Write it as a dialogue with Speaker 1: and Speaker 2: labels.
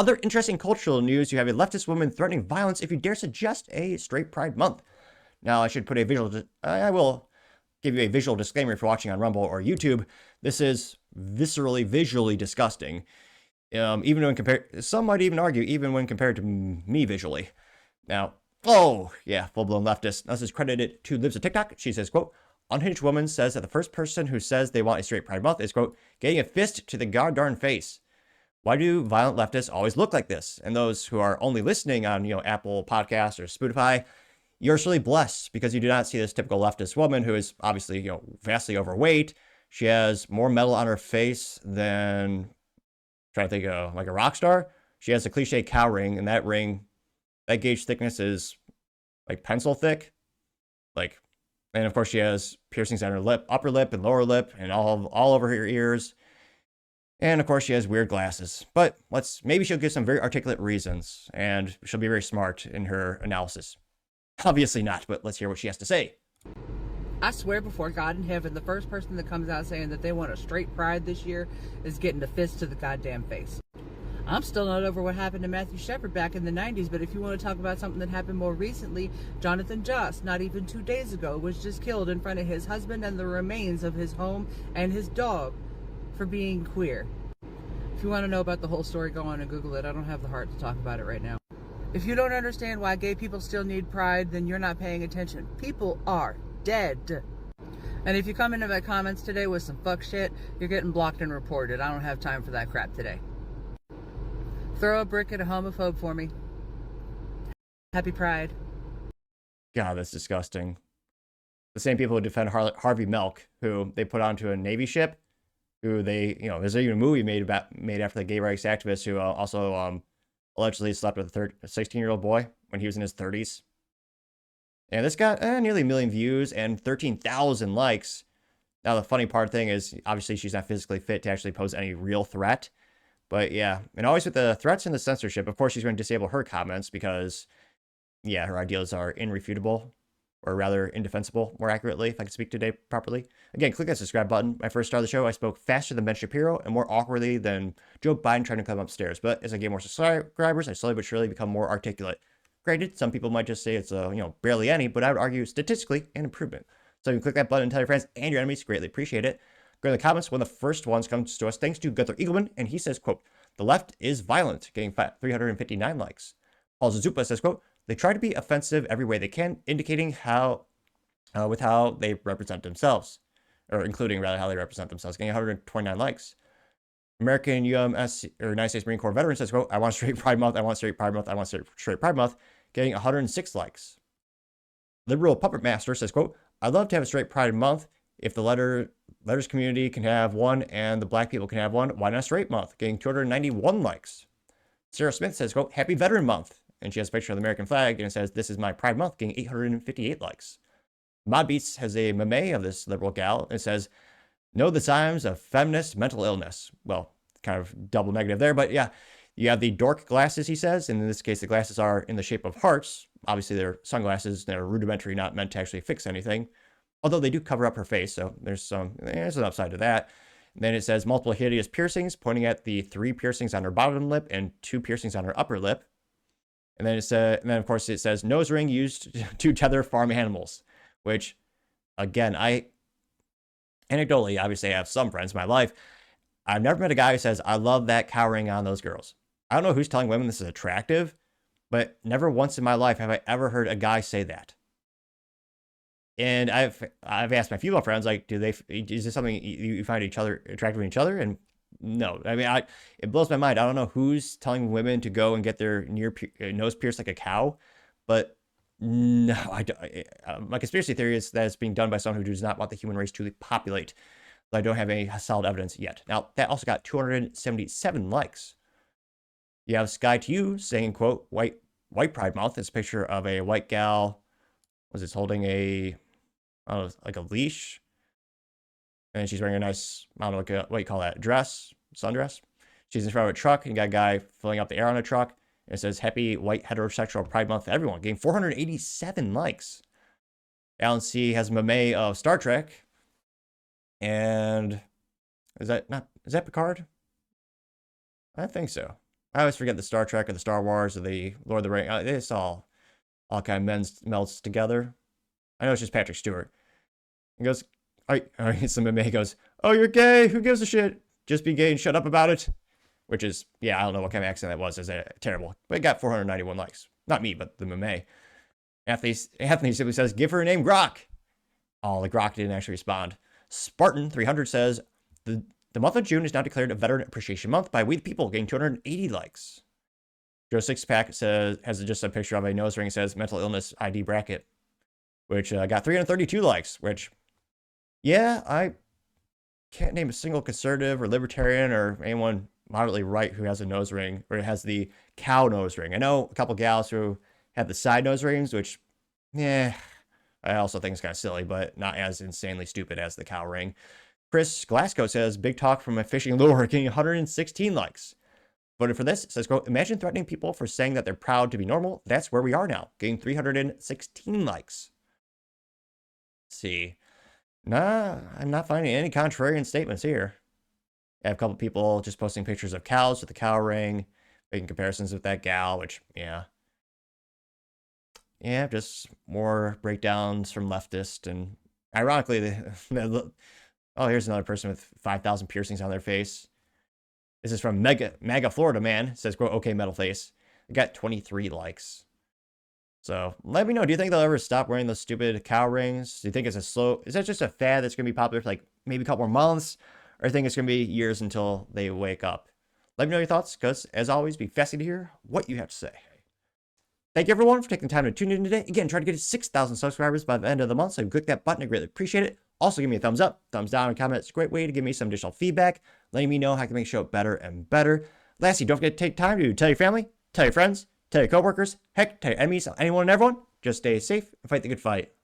Speaker 1: Other interesting cultural news, you have a leftist woman threatening violence if you dare suggest a straight pride month. Now, I should put a visual, I will give you a visual disclaimer if you're watching on Rumble or YouTube. This is viscerally, visually disgusting. Even when compared, some might even argue, even when compared to me visually. Now, oh, yeah, full-blown leftist. This is credited to Lives of TikTok. She says, quote, unhinged woman says that the first person who says they want a straight pride month is, quote, getting a fist to the goddamn face. Why do violent leftists always look like this? And those who are only listening on, Apple Podcasts or Spotify, you're surely blessed because you do not see this typical leftist woman who is obviously, vastly overweight. She has more metal on her face than, I'm trying to think of, like a rock star. She has a cliche cow ring, and that ring, that gauge thickness is like pencil thick. And of course she has piercings on her lip, upper lip and lower lip, and all over her ears. And of course, she has weird glasses. But maybe she'll give some very articulate reasons, and she'll be very smart in her analysis. Obviously not, but let's hear what she has to say.
Speaker 2: I swear before God in heaven, the first person that comes out saying that they want a straight pride this year is getting a fist to the goddamn face. I'm still not over what happened to Matthew Shepard back in the 90s, but if you want to talk about something that happened more recently, Jonathan Joss, not even 2 days ago, was just killed in front of his husband and the remains of his home and his dog for being queer. If you want to know about the whole story, go on and Google it. I don't have the heart to talk about it right now. If you don't understand why gay people still need pride, then you're not paying attention. People are dead. And if you come into my comments today with some fuck shit, you're getting blocked and reported. I don't have time for that crap today. Throw a brick at a homophobe for me. Happy Pride.
Speaker 1: God, that's disgusting. The same people who defend Harvey Milk, who they put onto a Navy ship, who they, there's even a movie made after the gay rights activist who also allegedly slept with a 16-year-old boy when he was in his 30s. And this got nearly 1 million views and 13,000 likes. Now, the funny thing is, obviously, she's not physically fit to actually pose any real threat. But yeah, and always with the threats and the censorship, of course, she's going to disable her comments because, yeah, her ideas are irrefutable, or rather indefensible, more accurately, if I can speak today properly. Again, click that subscribe button. When I first started the show, I spoke faster than Ben Shapiro and more awkwardly than Joe Biden trying to climb upstairs. But as I get more subscribers, I slowly but surely become more articulate. Granted, some people might just say it's, barely any, but I would argue statistically an improvement. So you can click that button and tell your friends and your enemies. Greatly appreciate it. Go to the comments. One of the first ones comes to us thanks to Gunther Eagleman, and he says, quote, the left is violent, getting 359 likes. Paul Zazupa says, quote, they try to be offensive every way they can, indicating how, with how they represent themselves, or including rather how they represent themselves, getting 129 likes. American UMS, or United States Marine Corps veteran says, quote, I want straight pride month, I want straight pride month, I want straight pride month, getting 106 likes. Liberal Puppet Master says, quote, I'd love to have a straight pride month. If the letters community can have one and the black people can have one, why not straight month? Getting 291 likes. Sarah Smith says, quote, happy veteran month. And she has a picture of the American flag and it says, this is my pride month, getting 858 likes. Mod Beats has a meme of this liberal gal. And it says, know the signs of feminist mental illness. Well, kind of double negative there, but yeah. You have the dork glasses, he says, and in this case, the glasses are in the shape of hearts. Obviously, they're sunglasses. They're rudimentary, not meant to actually fix anything. Although they do cover up her face, so there's an upside to that. And then it says multiple hideous piercings, pointing at the 3 piercings on her bottom lip and 2 piercings on her upper lip. And then of course it says nose ring used to tether farm animals, which, again, anecdotally, obviously, I have some friends in my life. I've never met a guy who says, I love that cow ring on those girls. I don't know who's telling women this is attractive, but never once in my life have I ever heard a guy say that. And I've asked my female friends, like, is this something you find each other attractive in each other? And no, I mean, it blows my mind. I don't know who's telling women to go and get their nose pierced like a cow, but no, my conspiracy theory is that it's being done by someone who does not want the human race to populate. But I don't have any solid evidence yet. Now, that also got 277 likes. You have Sky to You saying, quote, white pride month. It's a picture of a white gal. Was it holding a, I don't know, like a leash? And she's wearing a nice, I don't know, what do you call that? Dress? Sundress? She's in front of a truck and you got a guy filling up the air on a truck. And it says, happy white heterosexual pride month to everyone. Getting 487 likes. Alan C has a meme of Star Trek. And is that Picard? I think so. I always forget the Star Trek or the Star Wars or the Lord of the Rings. It's all kind of melts together. I know it's just Patrick Stewart. He goes, some meme goes, "Oh, you're gay. Who gives a shit? Just be gay and shut up about it." Which is, yeah, I don't know what kind of accent that was. It's terrible. But it got 491 likes. Not me, but the meme. Anthony simply says, "Give her a name, Grok." Oh, the Grok didn't actually respond. Spartan 300 says, the month of June is now declared a Veteran Appreciation Month by We the People, getting 280 likes. Joe Sixpack has just a picture of a nose ring, says mental illness ID bracket, which got 332 likes, which, yeah, I can't name a single conservative or libertarian or anyone moderately right who has a nose ring or has the cow nose ring. I know a couple gals who have the side nose rings, which, yeah, I also think it's kind of silly, but not as insanely stupid as the cow ring. Chris Glasgow says, "Big talk from a fishing lure," getting 116 likes. Voted for this. It says, quote, "Imagine threatening people for saying that they're proud to be normal. That's where we are now," getting 316 likes. Let's see. Nah, I'm not finding any contrarian statements here. I have a couple people just posting pictures of cows with the cow ring, making comparisons with that gal, which, yeah. Yeah, just more breakdowns from Leftist. And ironically, oh, here's another person with 5,000 piercings on their face. This is from MAGA Florida Man. It says, quote, "Okay, metal face." It got 23 likes. So let me know. Do you think they'll ever stop wearing those stupid cow rings? Do you think it's is that just a fad that's going to be popular for like maybe a couple more months? Or do you think it's going to be years until they wake up? Let me know your thoughts, because as always, be fascinated to hear what you have to say. Thank you, everyone, for taking the time to tune in today. Again, try to get to 6,000 subscribers by the end of the month, so click that button. I greatly appreciate it. Also, give me a thumbs up, thumbs down, and comment. It's a great way to give me some additional feedback, letting me know how I can make the show better and better. Lastly, don't forget to take time to tell your family, tell your friends, tell your coworkers, heck, tell your enemies, anyone and everyone. Just stay safe and fight the good fight.